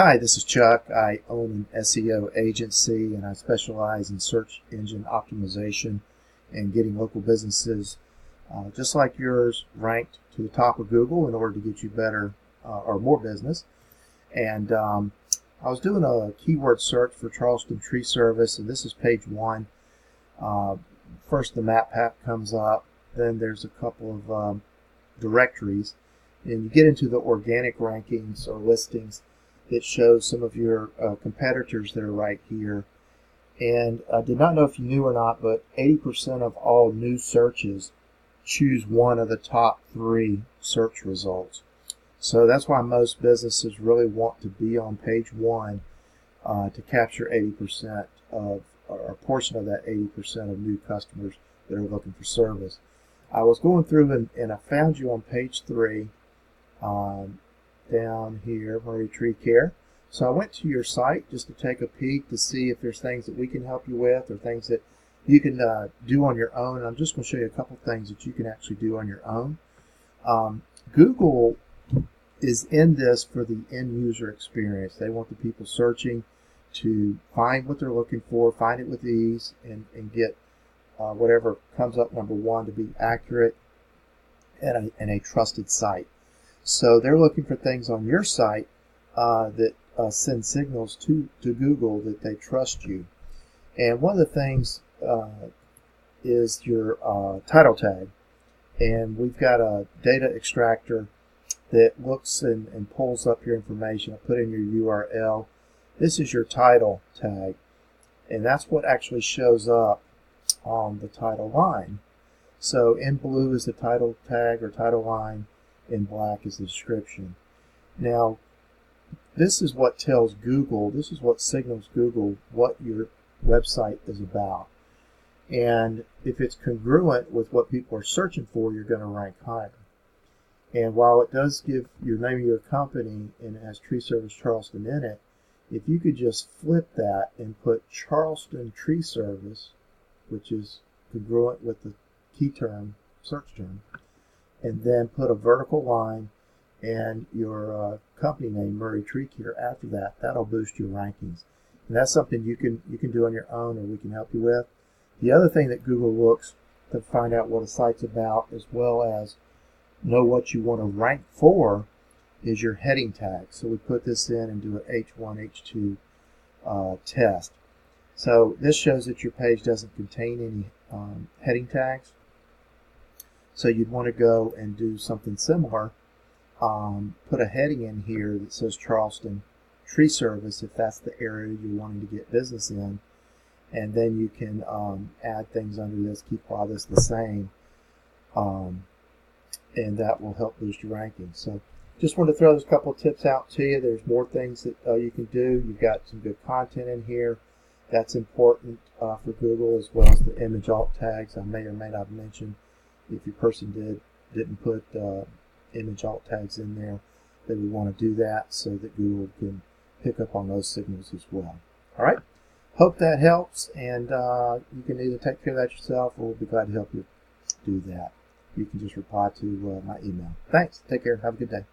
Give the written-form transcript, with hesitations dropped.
Hi, this is Chuck. I own an SEO agency and I specialize in search engine optimization and getting local businesses just like yours ranked to the top of Google in order to get you better or more business. And I was doing a keyword search for Charleston tree service, and this is page one. First the map pack comes up, then there's a couple of directories, and you get into the organic rankings or listings. It shows some of your competitors that are right here. And I did not know if you knew or not, but 80% of all new searches choose one of the top 3 search results. So that's why most businesses really want to be on page 1 to capture 80% of, or a portion of that 80% of new customers that are looking for service. I was going through and I found you on page 3. Down here, Murray Tree Care. So I went to your site just to take a peek to see if there's things that we can help you with or things that you can do on your own. And I'm just going to show you a couple things that you can actually do on your own. Google is in this for the end user experience. They want the people searching to find what they're looking for, find it with ease, and get whatever comes up number 1 to be accurate and a trusted site. So they're looking for things on your site that send signals to Google that they trust you. And one of the things is your title tag. And we've got a data extractor that looks and pulls up your information. I put in your URL. This is your title tag. And that's what actually shows up on the title line. So in blue is the title tag or title line. In black is the description. Now, this is what tells Google, this is what signals Google what your website is about. And if it's congruent with what people are searching for, you're going to rank higher. And while it does give your name of your company and it has Tree Service Charleston in it, if you could just flip that and put Charleston Tree Service, which is congruent with the key term, search term, and then put a vertical line and your company name, Murray Tree Care, after that, that'll boost your rankings. And that's something you can do on your own, or we can help you with. The other thing that Google looks to find out what a site's about, as well as know what you want to rank for, is your heading tag. So we put this in and do an H1, H2 test. So this shows that your page doesn't contain any heading tags. So you'd want to go and do something similar. Put a heading in here that says Charleston Tree Service if that's the area you're wanting to get business in. And then you can add things under this, keep all this the same. And that will help boost your rankings. So just wanted to throw those couple of tips out to you. There's more things that you can do. You've got some good content in here. That's important for Google, as well as the image alt tags I may or may not have mentioned. If your person didn't put image alt tags in there, they would want to do that so that Google can pick up on those signals as well. All right. Hope that helps, and you can either take care of that yourself, or we'll be glad to help you do that. You can just reply to my email. Thanks. Take care. Have a good day.